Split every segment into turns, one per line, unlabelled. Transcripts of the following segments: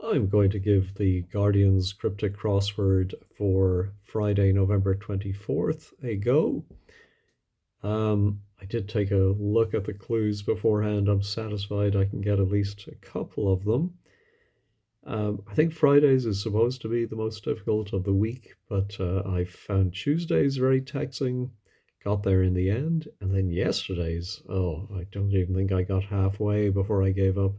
I'm going to give the Guardian's Cryptic Crossword for Friday, November 24th a go. I did take a look at the clues beforehand. I'm satisfied I can get at least a couple of them. I think Fridays is supposed to be the most difficult of the week, but I found Tuesdays very taxing. Got there in the end, and then yesterday's, oh, I don't even think I got halfway before I gave up.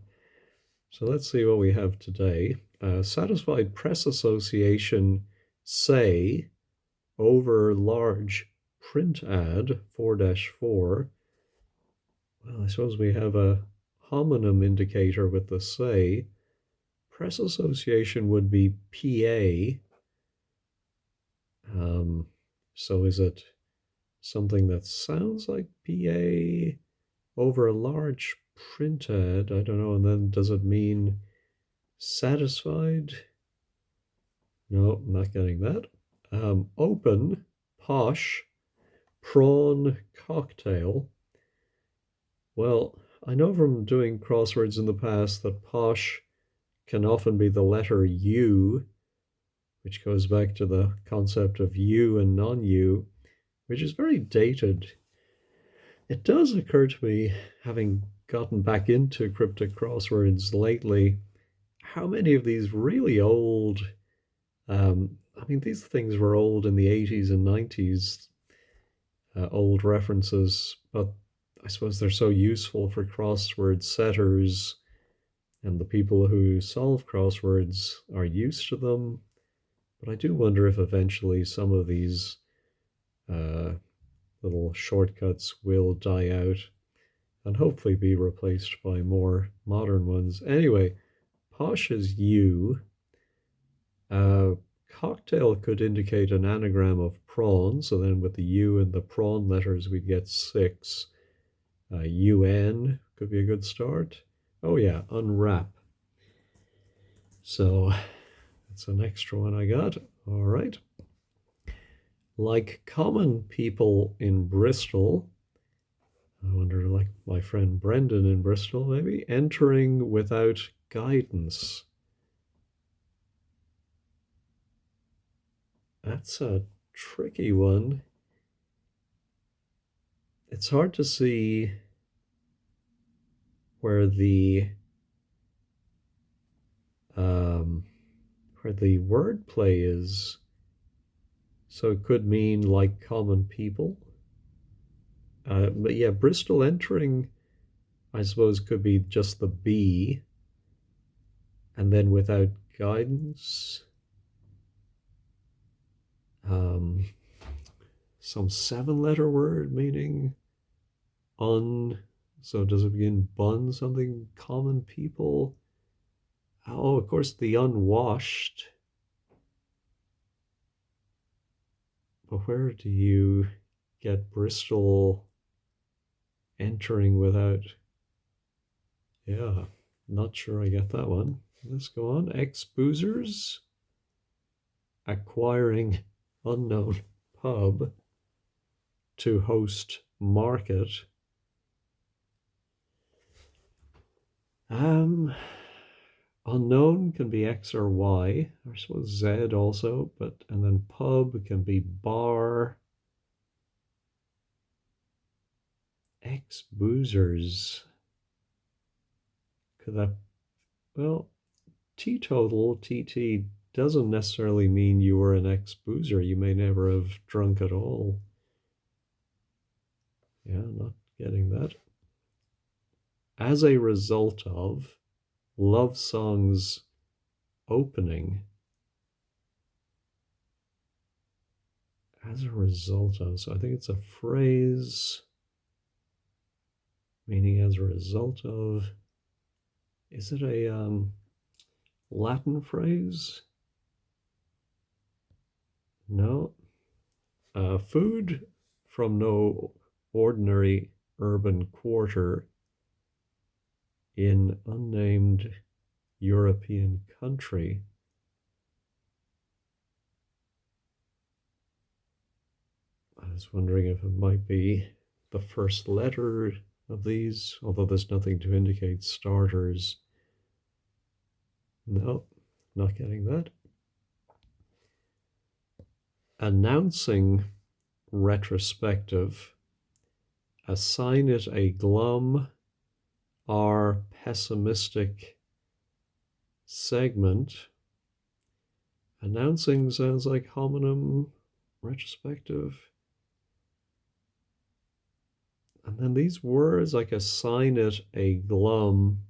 So let's see what we have today. Satisfied press association say over large print ad 4-4. Well, I suppose we have a homonym indicator with the say. Press association would be PA. So is it something that sounds like PA over a large print ad? I don't know. And then does it mean satisfied? No, I'm not getting that. Open, posh, prawn cocktail. Well, I know from doing crosswords in the past that posh can often be the letter U, which goes back to the concept of you and non-you, which is very dated. It does occur to me, having gotten back into cryptic crosswords lately, how many of these really old, I mean, these things were old in the 80s and 90s, old references, but I suppose they're so useful for crossword setters, and the people who solve crosswords are used to them. But I do wonder if eventually some of these uh, little shortcuts will die out and hopefully be replaced by more modern ones. Anyway, posh is you. Uh, Cocktail could indicate an anagram of prawn, so then with the U and the prawn letters, we'd get six. UN could be a good start. Oh, yeah, unwrap. So that's an extra one I got. All right. Like common people in Bristol, I wonder, like my friend Brendan in Bristol, maybe, entering without guidance. That's a tricky one. It's hard to see where the um, where the wordplay is. So it could mean like common people. But yeah, Bristol entering, I suppose, could be just the B, and then without guidance, um, some seven-letter word meaning un. So does it begin bun something common people? Oh, of course, the unwashed. But where do you get Bristol entering without? Yeah, not sure I get that one. Let's go on. Ex boozers acquiring unknown pub to host market. Um, Unknown can be X or Y, I suppose Z also, but and then pub can be bar. Ex boozers. Could that, well, teetotal, TT, doesn't necessarily mean you were an ex boozer. You may never have drunk at all. Yeah, not getting that. As a result of love songs opening. As a result of, so I think it's a phrase meaning as a result of. Is it a Latin phrase? No. Food from no ordinary urban quarter in unnamed European country. I was wondering if it might be the first letter of these, although there's nothing to indicate starters. No, not getting that. Announcing retrospective. Assign it a glum or pessimistic segment. Announcing sounds like homonym. Retrospective. And then these words, like assign it a glum,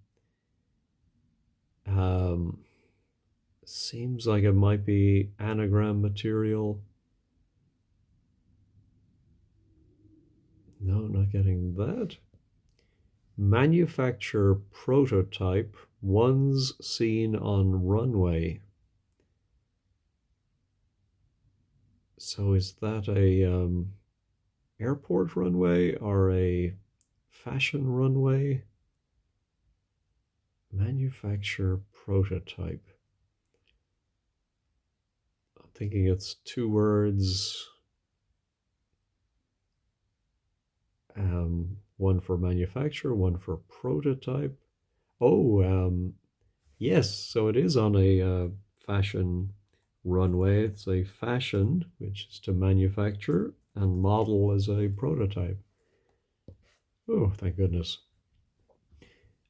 seems like it might be anagram material. No, not getting that. Manufacture prototype, ones seen on runway. So is that a airport runway or a fashion runway? Manufacture prototype. I'm thinking it's two words. One for manufacture, one for prototype. Oh, yes. So it is on a fashion runway. It's a fashion, which is to manufacture, and model is a prototype. Oh, thank goodness.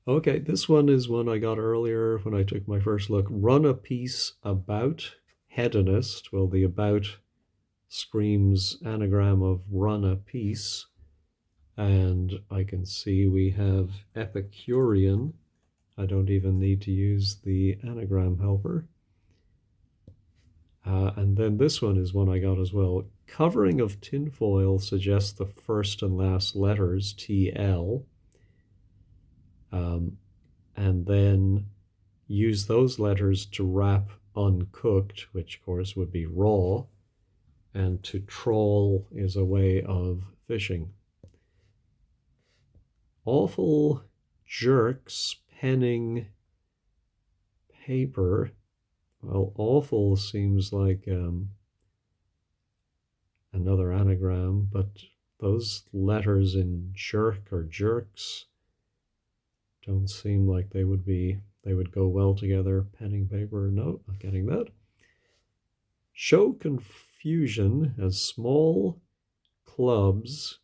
Okay, this one is one I got earlier when I took my first look. Run a piece about hedonist. Well, the about screams anagram of run a piece. And I can see we have Epicurean. I don't even need to use the anagram helper. And then this one is one I got as well. Covering of tinfoil suggests the first and last letters, TL, and then use those letters to wrap uncooked, which of course would be raw, and to troll is a way of fishing. Awful jerks penning paper. Well, awful seems like another anagram, but those letters in jerk or jerks don't seem like they would go well together. Penning paper, no, not getting that. Show confusion as small clubs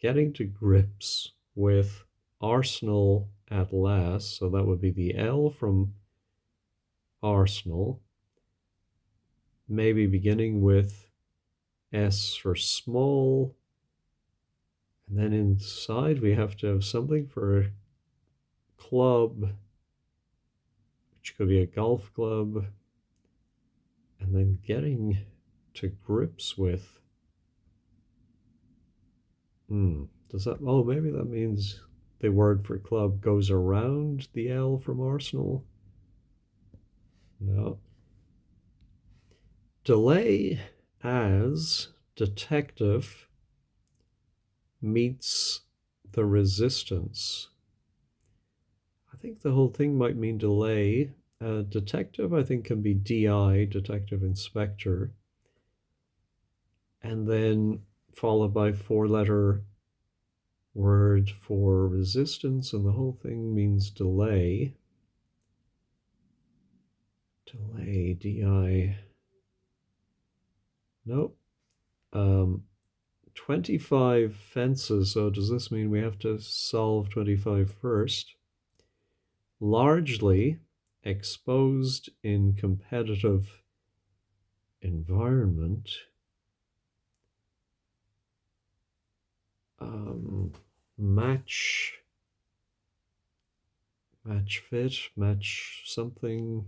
getting to grips with Arsenal at last. So that would be the L from Arsenal. Maybe beginning with S for small. And then inside we have to have something for club, which could be a golf club. And then getting to grips with. Does that, oh, maybe that means the word for club goes around the L from Arsenal? No. Delay as detective meets the resistance. I think the whole thing might mean delay. Detective, I think, can be DI, detective inspector, and then followed by four-letter word for resistance, and the whole thing means delay. Delay, DI. Nope. 25 fences, so does this mean we have to solve 25 first? Largely exposed in competitive environment. Match fit, match something.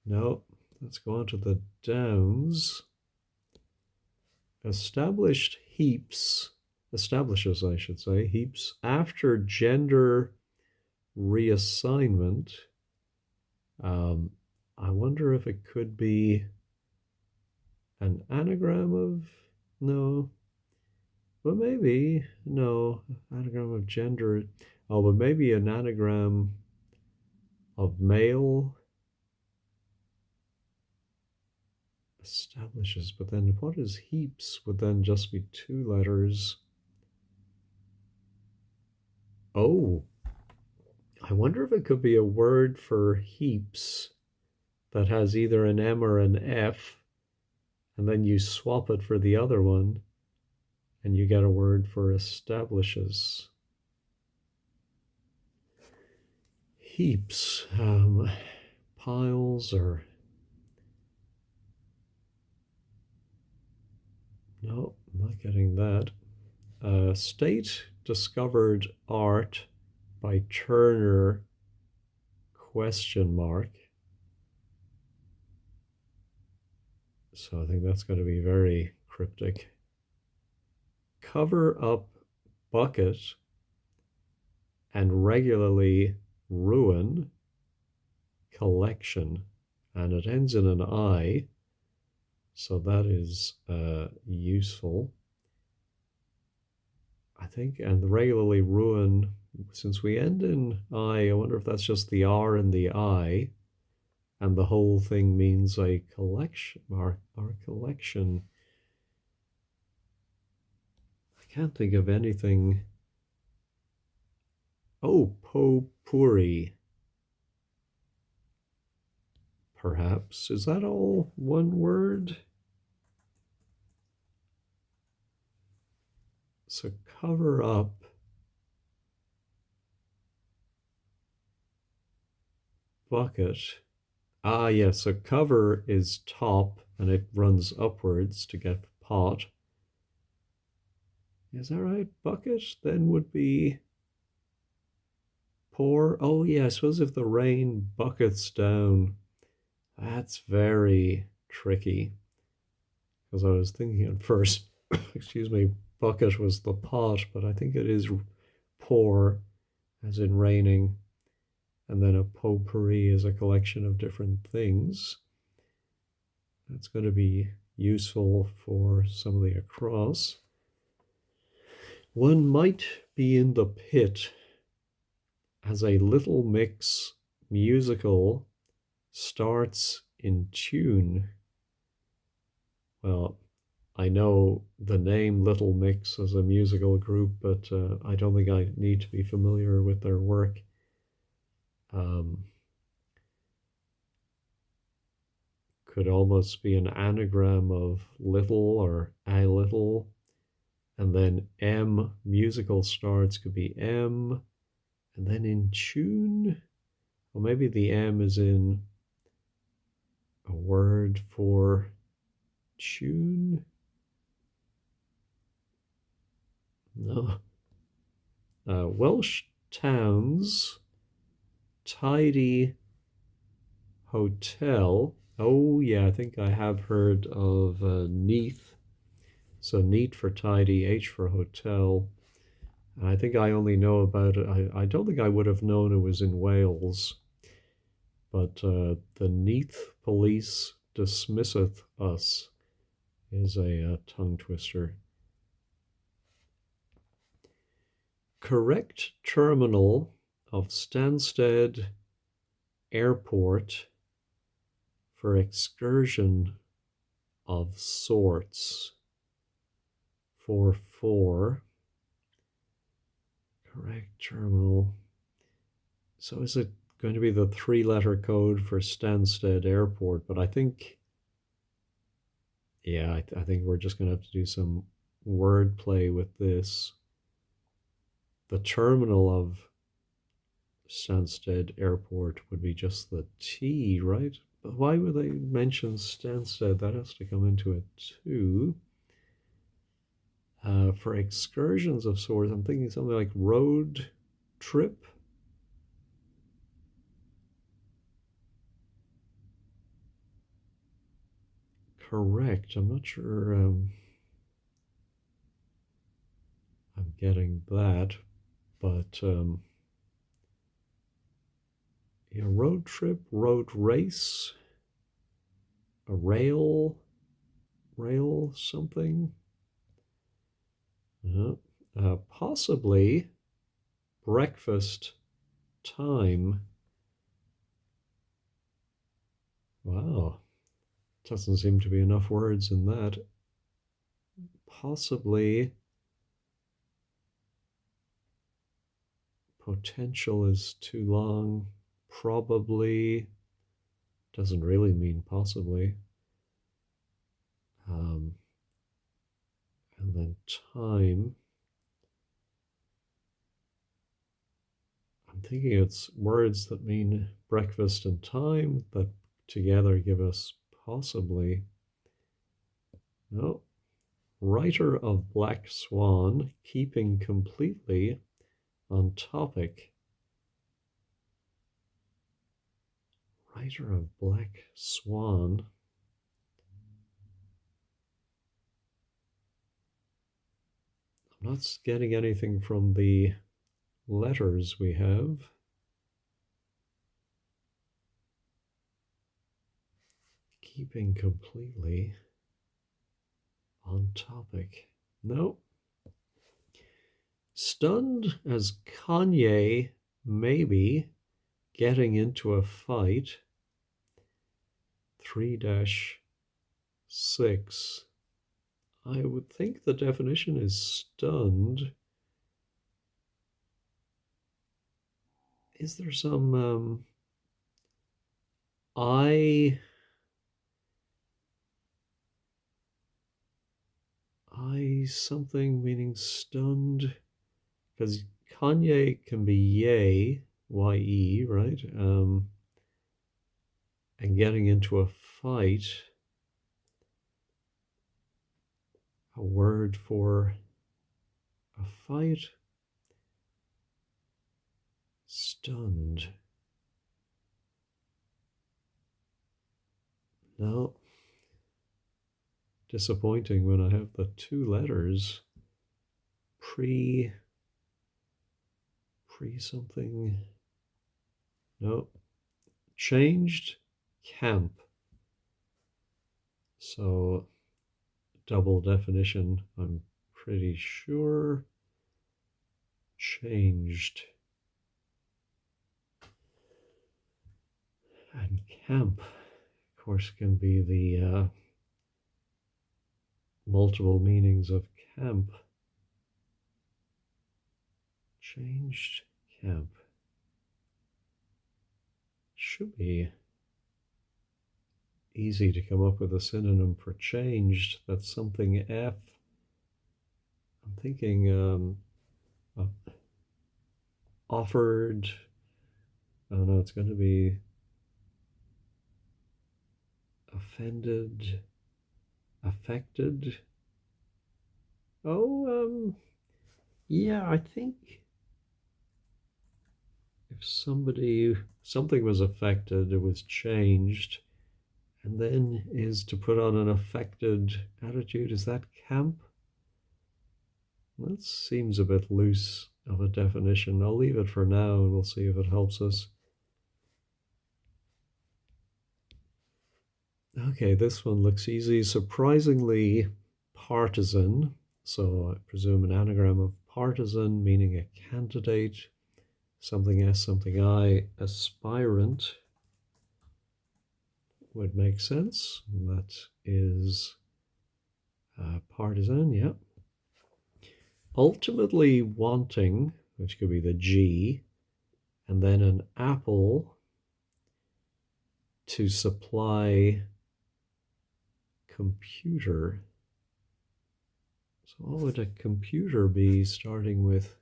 No, let's go on to the downs. Establishes, I should say, heaps after gender reassignment. I wonder if it could be an anagram of, no, but maybe, no, anagram of gender. Oh, but maybe an anagram of male. Establishes, but then what is heaps would then just be two letters. Oh, I wonder if it could be a word for heaps that has either an M or an F, and then you swap it for the other one, and you get a word for establishes. Heaps, piles, or no, I'm not getting that. State discovered art by Turner, question mark. So I think that's going to be very cryptic. Cover up bucket and regularly ruin collection, and it ends in an I, so that is useful, I think. And regularly ruin, since we end in I wonder if that's just the R and the I, and the whole thing means a collection, our collection. I can't think of anything. Oh, potpourri, perhaps. Is that all one word? So cover up bucket. Ah, yes, so cover is top and it runs upwards to get pot. Is that right? Bucket then would be pour. Oh, yeah, I suppose if the rain buckets down, that's very tricky. Because I was thinking at first, excuse me, bucket was the pot, but I think it is pour, as in raining. And then a potpourri is a collection of different things. That's going to be useful for somebody across. One might be in the pit as a little mix musical starts in tune. Well, I know the name Little Mix as a musical group, but I don't think I need to be familiar with their work. Could almost be an anagram of little or a little. And then M, musical starts, could be M. And then in tune, or maybe the M is in a word for tune. No. Welsh towns, tidy hotel. Oh, yeah, I think I have heard of Neath. So neat for tidy, H for hotel. I think I only know about it. I don't think I would have known it was in Wales. But the Neath police dismisseth us is a tongue twister. Correct terminal of Stansted Airport for excursion of sorts. 4-4. Correct terminal. So is it going to be the 3-letter code for Stansted Airport? But I think, yeah, I think we're just going to have to do some wordplay with this. The terminal of Stansted Airport would be just the T, right? But why would they mention Stansted? That has to come into it too. For excursions of sorts, I'm thinking something like road trip. Correct. I'm not sure I'm getting that, but yeah, road trip, road race, a rail something. Possibly breakfast time. Wow, doesn't seem to be enough words in that. Possibly Potential is too long. Probably doesn't really mean possibly. And then time. I'm thinking it's words that mean breakfast and time that together give us possibly. No. Writer of Black Swan, keeping completely on topic. Writer of Black Swan. I'm not getting anything from the letters we have. Keeping completely on topic. No. Stunned as Kanye maybe getting into a fight. 3-6. I would think the definition is stunned. Is there some I something meaning stunned? Because Kanye can be yay, Y-E, right? And getting into a fight. A word for a fight. Stunned. No. Disappointing when I have the two letters. Pre something. No. Changed camp. So double definition, I'm pretty sure. Changed. And camp, of course, can be the multiple meanings of camp. Changed camp. Should be easy to come up with a synonym for changed. That's something F. I'm thinking offered. Oh no, it's going to be offended, affected. Oh, yeah, I think if something was affected, it was changed, and then is to put on an affected attitude. Is that camp? That seems a bit loose of a definition. I'll leave it for now and we'll see if it helps us. Okay, this one looks easy. Surprisingly partisan. So I presume an anagram of partisan, meaning a candidate. Something S, something I. Aspirant would make sense. That is partisan, yeah. Ultimately wanting, which could be the G, and then an apple to supply computer. So what would a computer be starting with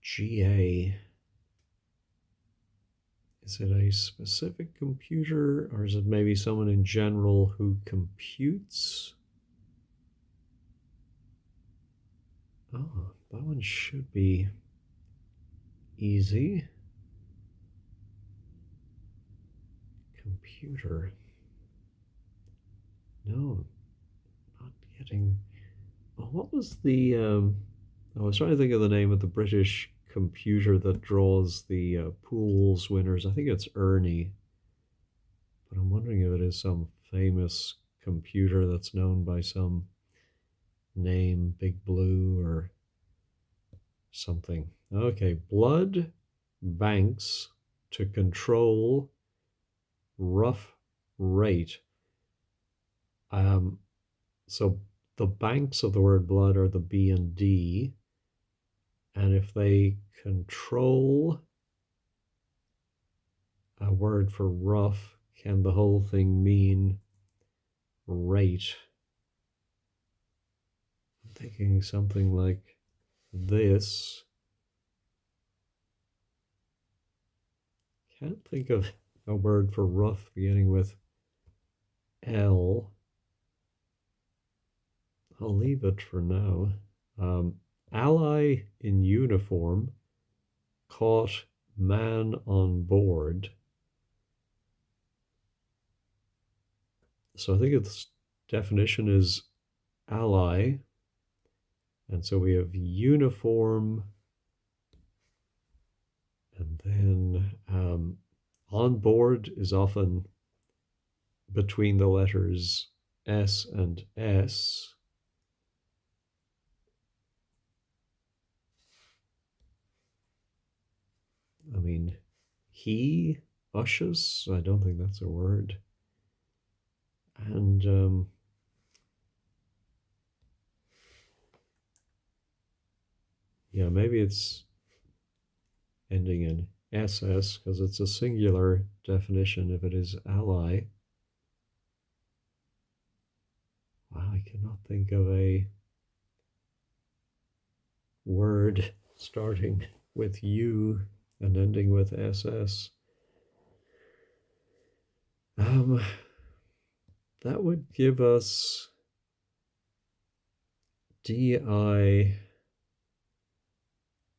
GA? Is it a specific computer, or is it maybe someone in general who computes? Oh, that one should be easy. Computer. No, not getting. Oh, what was the? I was trying to think of the name of the British computer that draws the pools winners. I think it's Ernie, but I'm wondering if it is some famous computer that's known by some name, Big Blue or something. Okay, blood banks to control rough rate. So the banks of the word blood are the B and D, And if they control a word for rough, can the whole thing mean rate? I'm thinking something like this. Can't think of a word for rough beginning with L. I'll leave it for now. Ally in uniform caught man on board. So I think its definition is ally. And so we have uniform, and then on board is often between the letters S and S. I mean, he, ushes, I don't think that's a word. And yeah, maybe it's ending in SS because it's a singular definition if it is ally. Wow, I cannot think of a word starting with U and ending with SS. That would give us DI,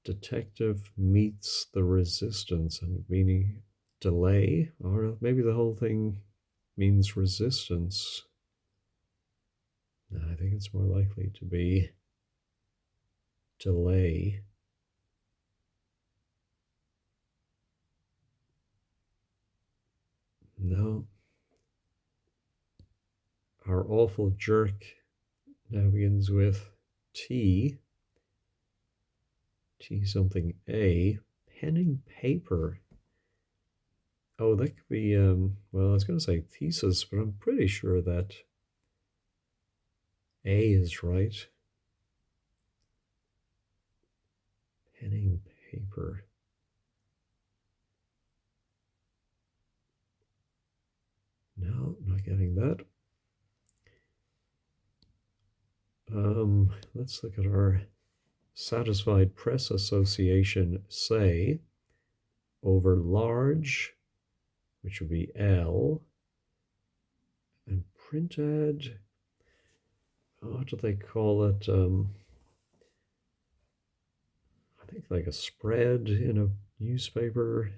detective meets the resistance, and meaning delay, or maybe the whole thing means resistance. No, I think it's more likely to be delay. No. Our awful jerk now begins with T. T something A. Pen and paper. Oh, that could be, well, I was going to say thesis, but I'm pretty sure that A is right. Pen and paper. No, not getting that. Let's look at our satisfied press association say over large, which would be L, and printed, what do they call it? I think like a spread in a newspaper.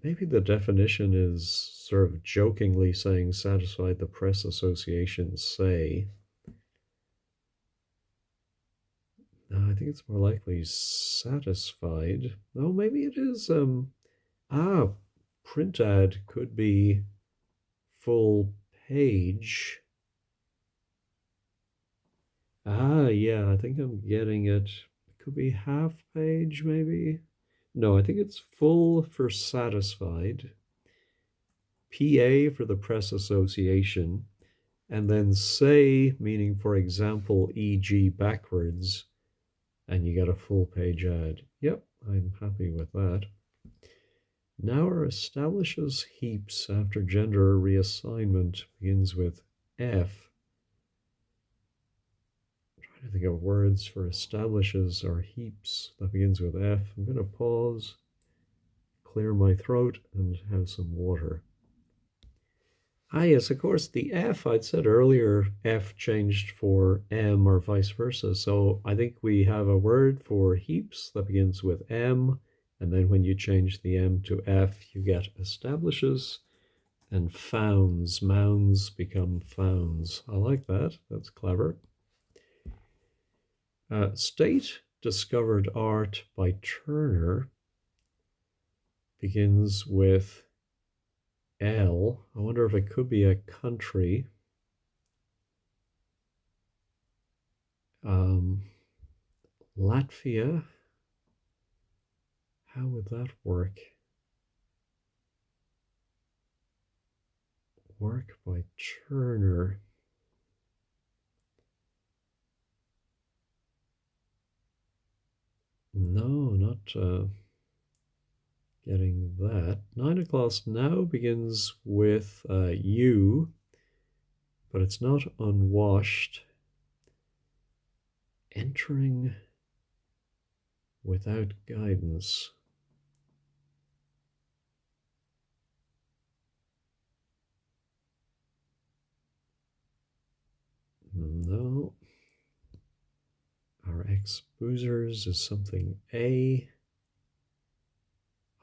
Maybe the definition is sort of jokingly saying satisfied the press association say. No, I think it's more likely satisfied. No, maybe it is print ad could be full page. Yeah, I think I'm getting it. It could be half page, maybe. No, I think it's full for satisfied. PA for the press association, and then say, meaning for example, e.g. backwards, and you get a full page ad. Yep, I'm happy with that. Now our establishes heaps after gender reassignment begins with F. I'm trying to think of words for establishes or heaps that begins with F. I'm going to pause, clear my throat, and have some water. Yes, of course, the F, I'd said earlier, F changed for M or vice versa. So I think we have a word for heaps that begins with M, and then when you change the M to F, you get establishes, and founds, mounds become founds. I like that. That's clever. State discovered art by Turner begins with L. I wonder if it could be a country. Latvia. How would that work? Work by Turner. No, not getting that. 9 o'clock now begins with you, but it's not unwashed. Entering without guidance. No. Our ex-boozers is something A.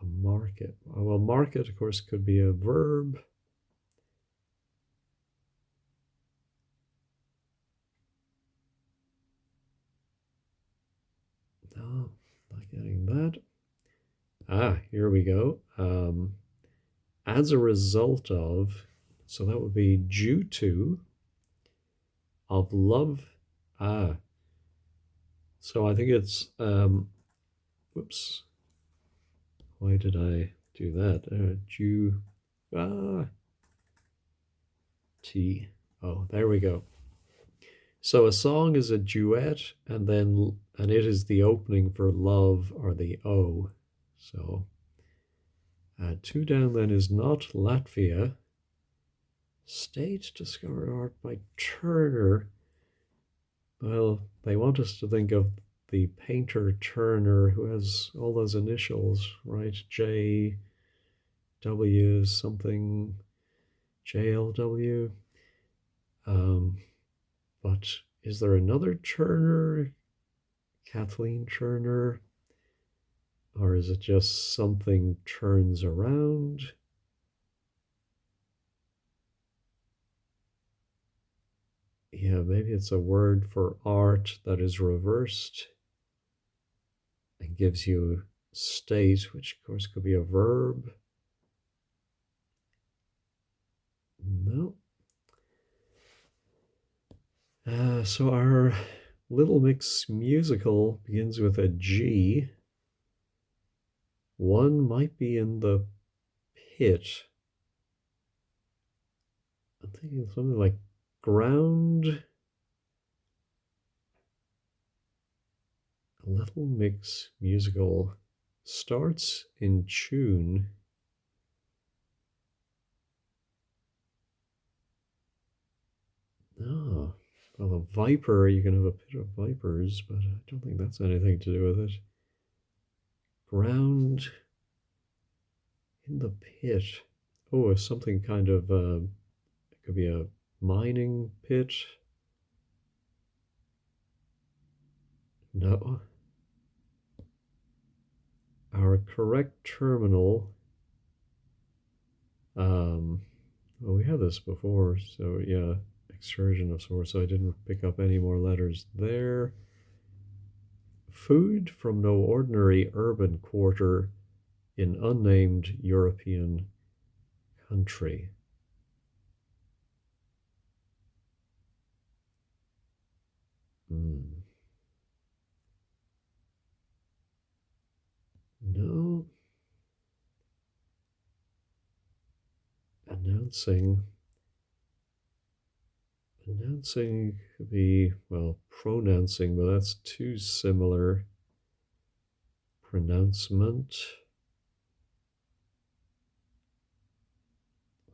A market. Oh, well, market, of course, could be a verb. No, not getting that. Ah, here we go. As a result of, so that would be due to, of love. Ah, so I think it's, whoops. Why did I do that? Due, ah, T. Oh, there we go. So a song is a duet, and it is the opening for love or the O. So two down then is not Latvia. State discovered art by Turner. Well, they want us to think of the painter Turner, who has all those initials, right? J W something, JLW. Um, but is there another Turner? Kathleen Turner? Or is it just something turns around? Yeah, maybe it's a word for art that is reversed and gives you state, which of course could be a verb. No. So our Little Mix musical begins with a G. One might be in the pit. I'm thinking something like ground. A Little Mix musical starts in tune. Oh, well, a viper, you can have a pit of vipers, but I don't think that's anything to do with it. Ground in the pit. Oh, something kind of, it could be a mining pit. No. Our correct terminal. Well, we had this before, so yeah, excursion of sorts, so I didn't pick up any more letters there. Food from no ordinary urban quarter in unnamed European country. Hmm. No. Announcing. Announcing could be, well, pronouncing, but that's too similar. Pronouncement.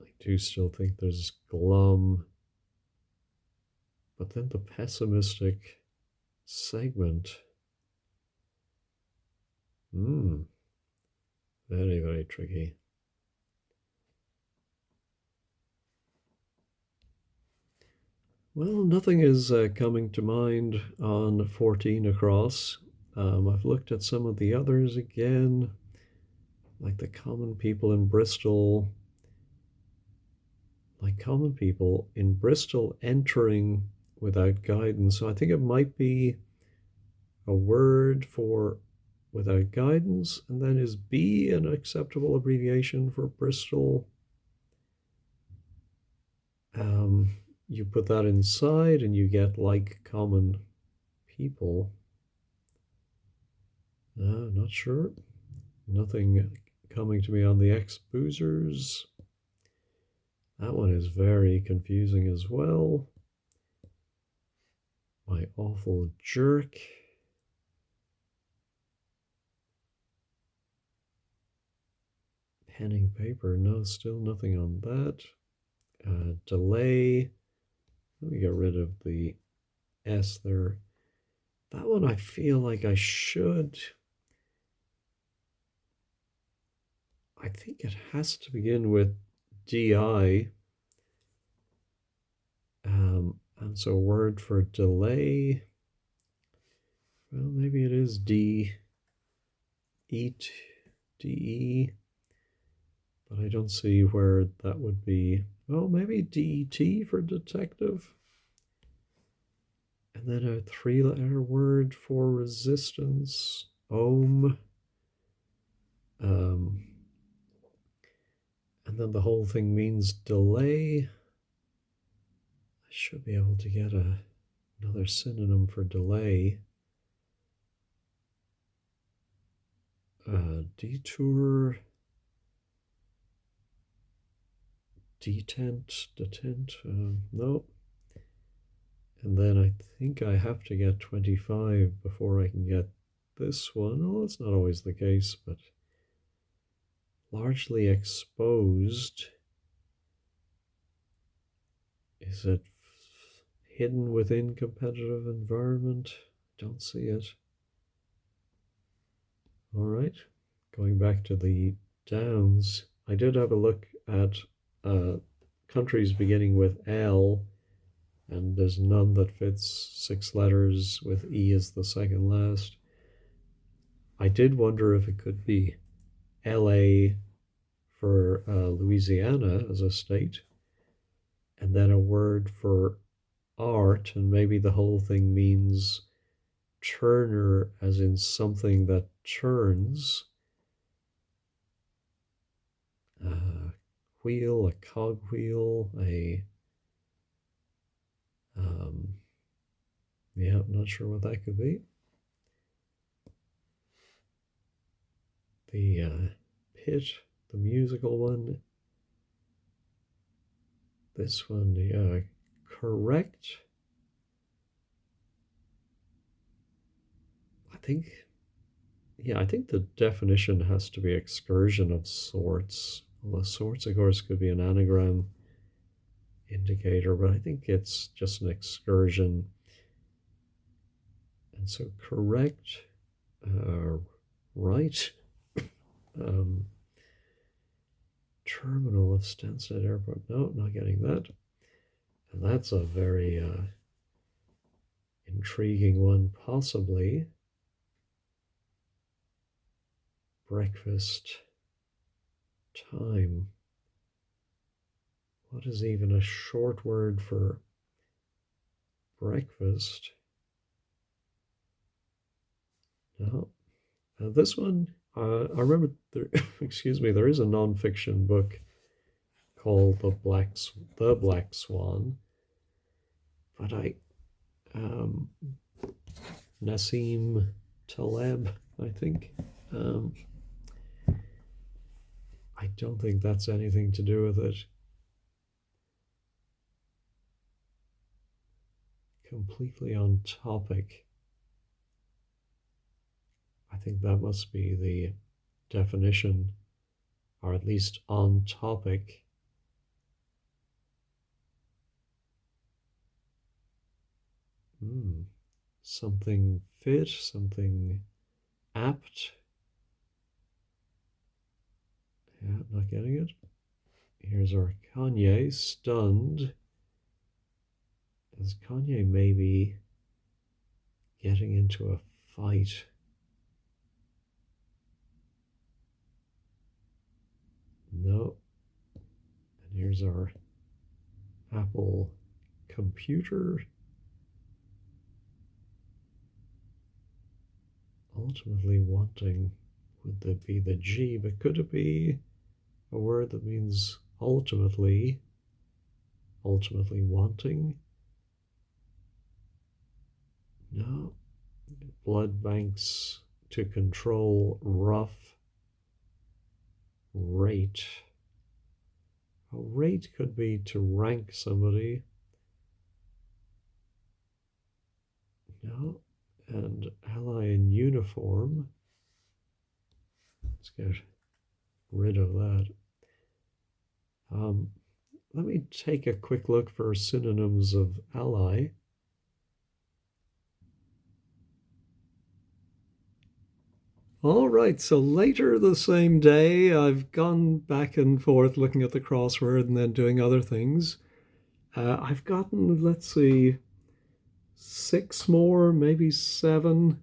I do still think there's glum. But then the pessimistic segment. Very, very tricky. Well, nothing is coming to mind on 14 across. I've looked at some of the others again, like the common people in Bristol. Like common people in Bristol entering without guidance. So I think it might be a word for without guidance, and then is B an acceptable abbreviation for Bristol? You put that inside and you get like common people. Not sure. Nothing coming to me on the ex-boozers. That one is very confusing as well. My awful jerk. Penning paper. No, still nothing on that. Delay. Let me get rid of the S there. That one I feel like I should. I think it has to begin with DI. And so word for delay. Well, maybe it is D. Eat. DE. But I don't see where that would be. Oh, maybe DET for detective. And then a three-letter word for resistance. Ohm. And then the whole thing means delay. I should be able to get another synonym for delay. Detour. Detent. No. And then I think I have to get 25 before I can get this one. Oh, that's not always the case, but largely exposed. Is it hidden within competitive environment? Don't see it. All right, going back to the Downs, I did have a look at countries beginning with L, and there's none that fits 6 letters with E as the second last. I did wonder if it could be LA for Louisiana as a state, and then a word for art, and maybe the whole thing means turner as in something that turns. Wheel, a cogwheel, um, yeah, I'm not sure what that could be. The pit, the musical one. This one, yeah, correct. I think, yeah, I think the definition has to be excursion of sorts. Well, the sorts, of course, could be an anagram indicator, but I think it's just an excursion. And so correct, right. Terminal of Stansted Airport. No, not getting that. And that's a very intriguing one, possibly. Breakfast time. What is even a short word for breakfast? No. This one, I remember, there, excuse me, there is a nonfiction book called The Black Swan, but Nassim Taleb, I think. I don't think that's anything to do with it. Completely on topic. I think that must be the definition, or at least on topic. Something fit, something apt. Yeah, not getting it. Here's our Kanye, stunned. Is Kanye maybe getting into a fight? No. And here's our Apple computer. Ultimately wanting, would that be the G, but could it be a word that means ultimately wanting? No. Blood banks to control rough rate. Well, rate could be to rank somebody. No. And ally in uniform. Let's get rid of that. Let me take a quick look for synonyms of ally. All right, so later the same day, I've gone back and forth looking at the crossword and then doing other things. I've gotten, let's see, 6 more, maybe 7.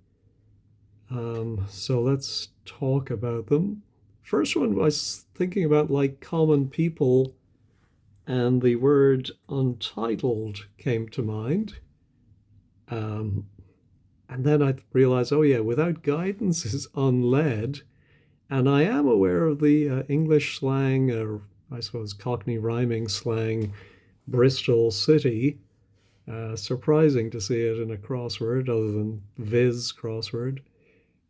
So let's talk about them. First one was thinking about like common people, and the word untitled came to mind. And then I realized, oh yeah, without guidance is unled. And I am aware of the English slang, or I suppose Cockney rhyming slang, Bristol City. Surprising to see it in a crossword other than Viz crossword,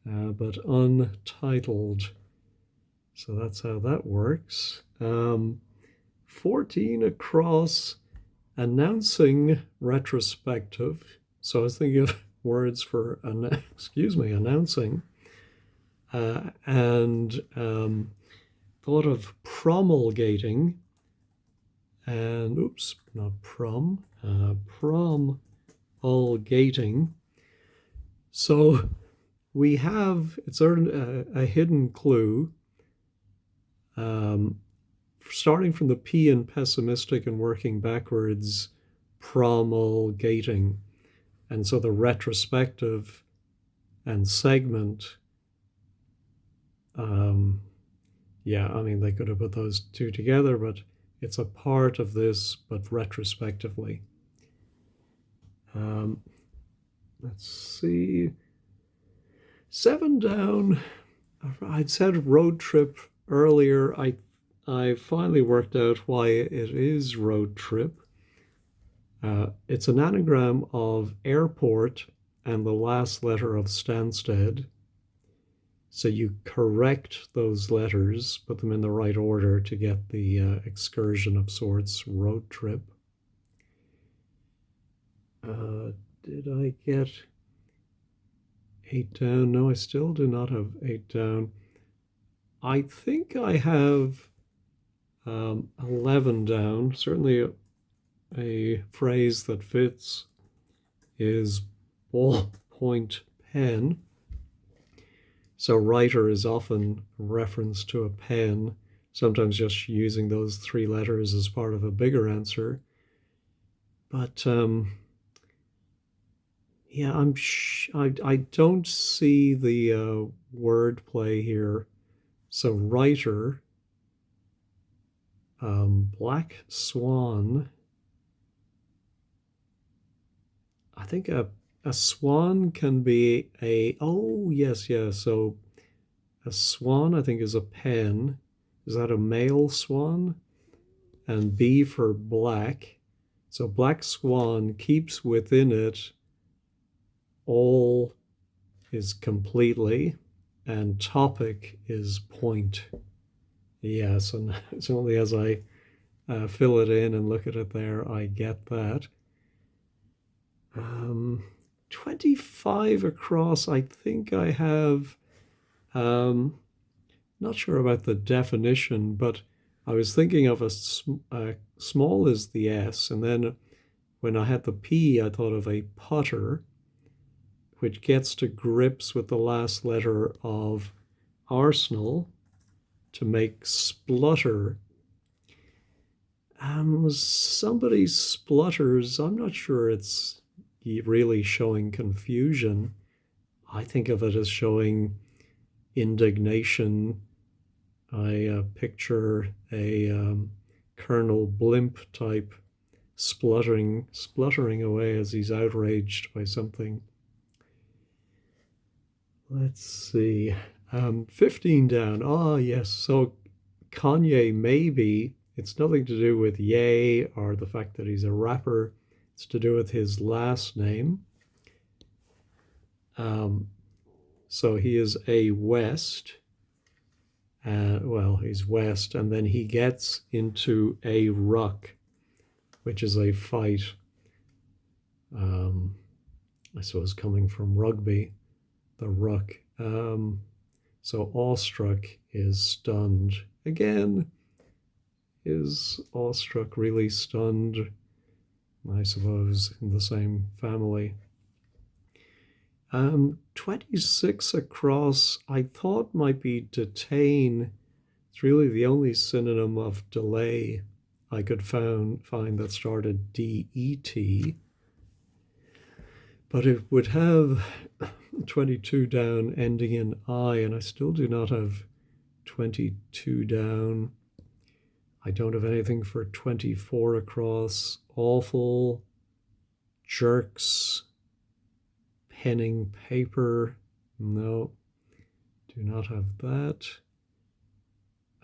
but untitled. So that's how that works. 14 across, announcing retrospective. So I was thinking of words for, announcing. And thought of promulgating, and oops, not promulgating. So we have, it's sort of a hidden clue, starting from the P in pessimistic and working backwards, promulgating. And so the retrospective and segment, yeah, I mean, they could have put those two together, but it's a part of this, but retrospectively. Let's see. 7 down. I'd said road trip earlier. I finally worked out why it is road trip. It's an anagram of airport and the last letter of Stansted. So you correct those letters, put them in the right order to get the excursion of sorts, road trip. Did I get 8 down? No, I still do not have 8 down. I think I have 11 down. Certainly a phrase that fits is ballpoint pen. So writer is often a reference to a pen, sometimes just using those 3 letters as part of a bigger answer. But yeah, I don't see the word play here. So writer, black swan. I think a swan can be oh yes, so a swan I think is a pen. Is that a male swan? And B for black. So black swan keeps within it all is completely, and topic is point. Yes, and it's only as I fill it in and look at it there, I get that. 25 across, I think I have, not sure about the definition, but I was thinking of a small is the S, and then when I had the P, I thought of a putter, which gets to grips with the last letter of Arsenal to make splutter. Somebody splutters. I'm not sure it's really showing confusion. I think of it as showing indignation. I picture a Colonel Blimp type spluttering away as he's outraged by something. Let's see. 15 down. Ah, yes. So Kanye maybe. It's nothing to do with Ye or the fact that he's a rapper. It's to do with his last name. So he is a West. Well, he's west, and then he gets into a ruck, which is a fight, um, I suppose, coming from rugby, the ruck. So awestruck is stunned. Again, is awestruck really stunned? I suppose in the same family. 26 across, I thought might be detain. It's really the only synonym of delay I could find that started DET, but it would have 22 down ending in I, and I still do not have 22 down. I don't have anything for 24 across. Awful, jerks, penning paper. No, do not have that.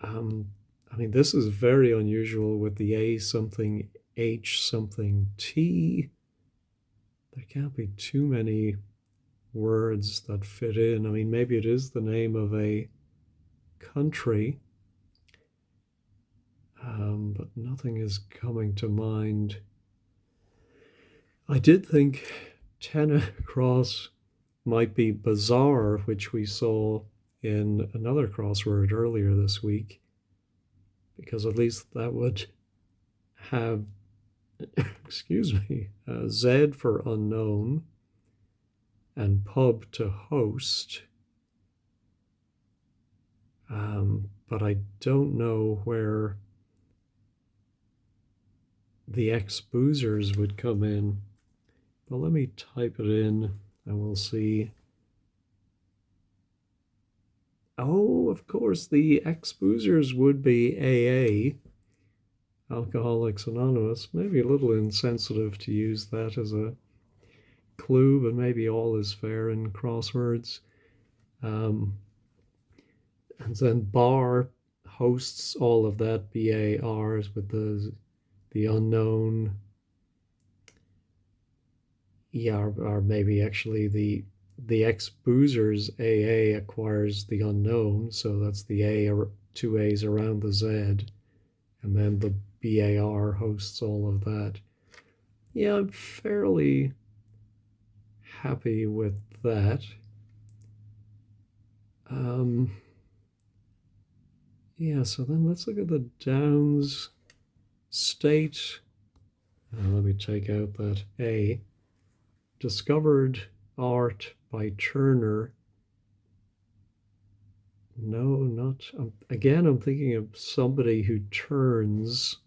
I mean, this is very unusual with the A something, H something, T. There can't be too many words that fit in. I mean, maybe it is the name of a country, but nothing is coming to mind. I did think 10 across might be bizarre, which we saw in another crossword earlier this week, because at least that would have, excuse me, Z for unknown and pub to host. But I don't know where the ex-boozers would come in. But let me type it in and we'll see. Oh, of course, the ex-boozers would be AA, Alcoholics Anonymous. Maybe a little insensitive to use that as a clue, but maybe all is fair in crosswords. And then bar hosts all of that, BARs, with the unknown. Yeah, or maybe actually the ex-boozers AA acquires the unknown, so that's the A or two A's around the Z, and then the BAR hosts all of that. Yeah, I'm fairly happy with that. Yeah, so then let's look at the Downs state. Let me take out that A. Discovered art by Turner. No, not. Again, I'm thinking of somebody who turns.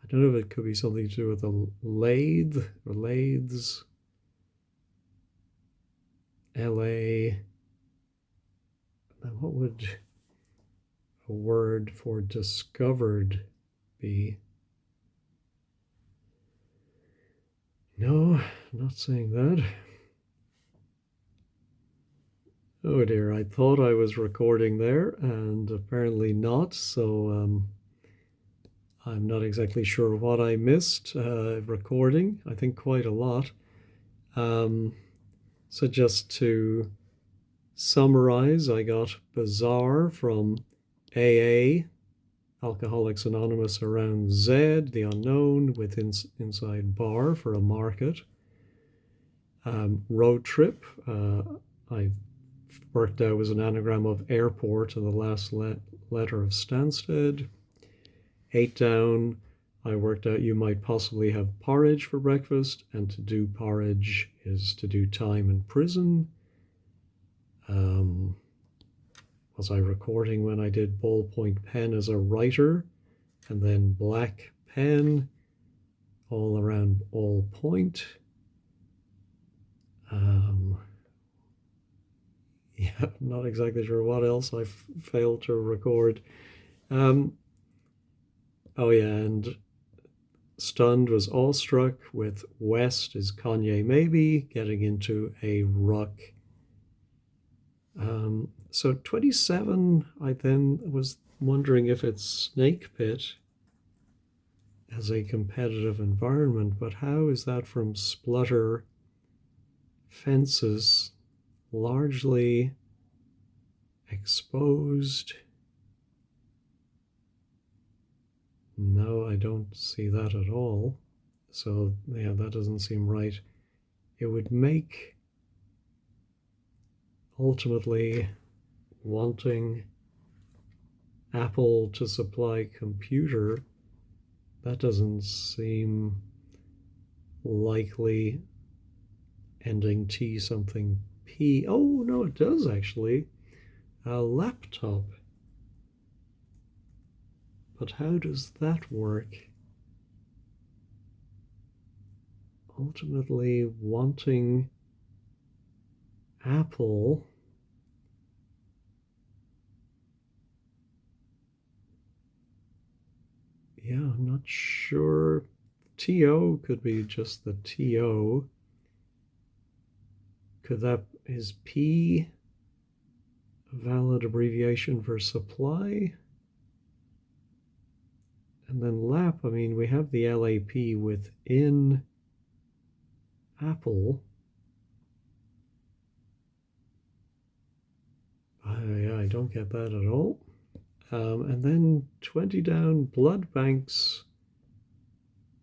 I don't know if it could be something to do with a lathe or lathes. LA. Now, what would a word for discovered be? No, not saying that. Oh dear, I thought I was recording there and apparently not, so I'm not exactly sure what I missed recording. I think quite a lot. So just to summarize, I got bizarre from AA, Alcoholics Anonymous around Z, the unknown with inside bar for a market. Road trip, I worked out was an anagram of airport and the last letter of Stansted. 8 down, I worked out you might possibly have porridge for breakfast, and to do porridge is to do time in prison. Was I recording when I did ballpoint pen as a writer, and then black pen all around all point? Yeah, not exactly sure what else I failed to record. Oh yeah, and stunned was awestruck with West is Kanye maybe getting into a ruck. So 27, I then was wondering if it's Snake Pit as a competitive environment, but how is that from Splutter Fences largely exposed? No, I don't see that at all. So, yeah, that doesn't seem right. It would make ultimately wanting Apple to supply computer. That doesn't seem likely. Ending T something P. Oh, no, it does actually. A laptop. But how does that work? Ultimately, wanting Apple. Yeah, I'm not sure. TO could be just the TO. Could that, is P a valid abbreviation for supply? And then lap, I mean, we have the LAP within Apple. I don't get that at all. And then 20 down, blood banks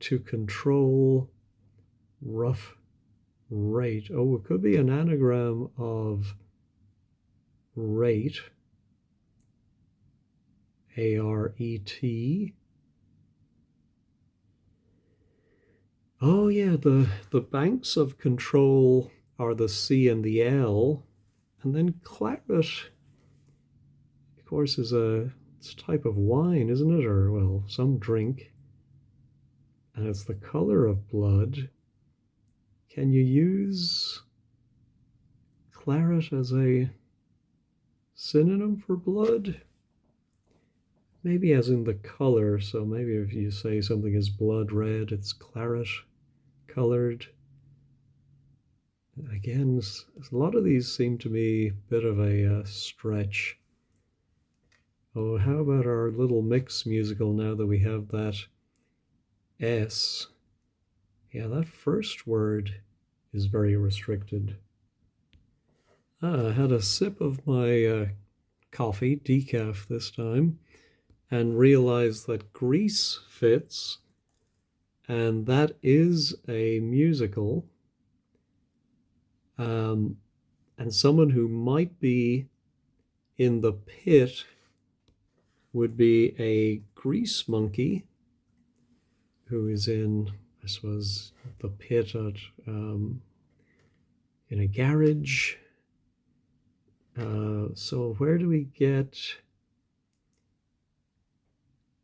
to control rough rate. Oh, it could be an anagram of rate, ARET. Oh yeah, the banks of control are the C and the L, and then claret, of course, is it's a type of wine, isn't it? Or well, some drink, and it's the color of blood. Can you use claret as a synonym for blood? Maybe as in the color, so maybe if you say something is blood red, it's claret colored. Again, a lot of these seem to me a bit of a stretch. Oh, how about our little mix musical now that we have that S? Yeah, that first word is very restricted. I had a sip of my coffee, decaf this time, and realized that Grease fits, and that is a musical. And someone who might be in the pit would be a grease monkey who is in, I suppose, the pit at in a garage. So where do we get?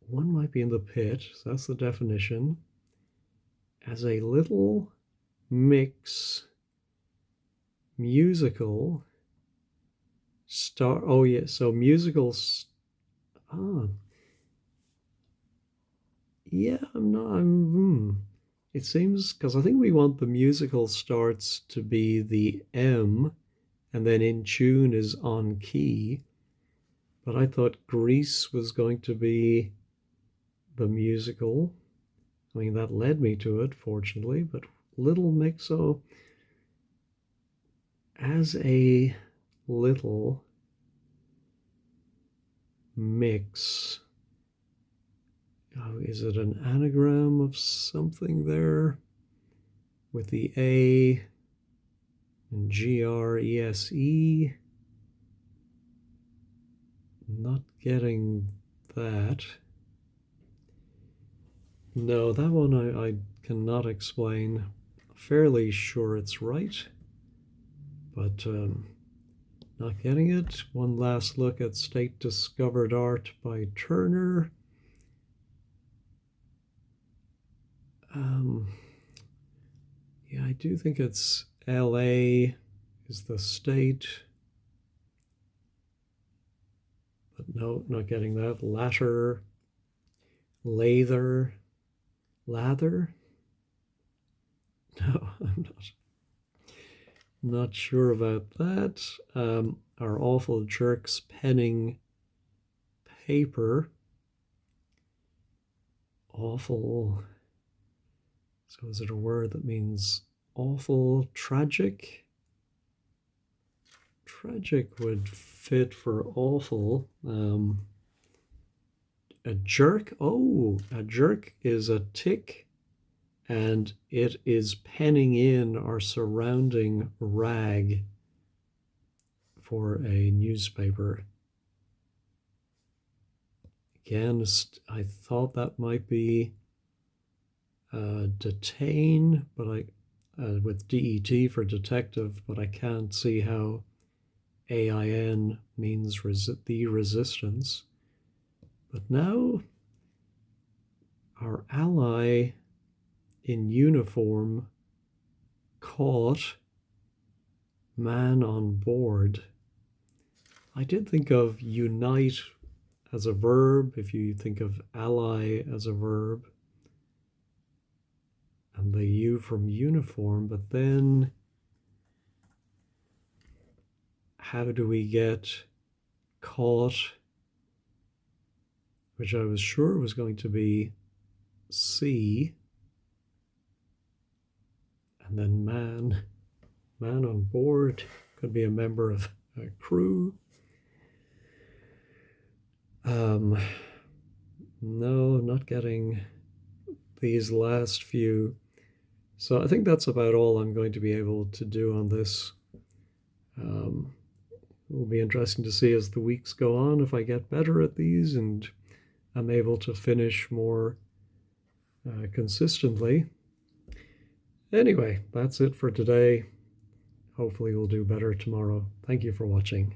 One might be in the pit. So that's the definition. As a little mix musical star. Oh yeah, so musicals. Ah, yeah. I'm not. It seems because I think we want the musical starts to be the M, and then in tune is on key. But I thought Grease was going to be the musical. I mean, that led me to it, fortunately. But Little Mixo as a little mix. Oh, is it an anagram of something there with the A and GRESE? Not getting that. No, that one I cannot explain. Fairly sure it's right, but not getting it. One last look at State Discovered Art by Turner. Yeah, I do think it's LA is the state. But no, not getting that. Lather, lather. No, I'm not sure about that. Our awful jerks penning paper. Awful. So is it a word that means awful, tragic? Tragic would fit for awful. A jerk? Oh, a jerk is a tick, and it is penning in our surrounding rag for a newspaper. Again, I thought that might be detain, but with DET for detective, but I can't see how AIN means the resistance. But now our ally in uniform caught man on board. I did think of unite as a verb, if you think of ally as a verb, and the U from uniform, but then how do we get caught, which I was sure was going to be C, and then man on board, could be a member of a crew. No, not getting these last few. So I think that's about all I'm going to be able to do on this. It will be interesting to see as the weeks go on if I get better at these and I'm able to finish more consistently. Anyway, that's it for today. Hopefully we'll do better tomorrow. Thank you for watching.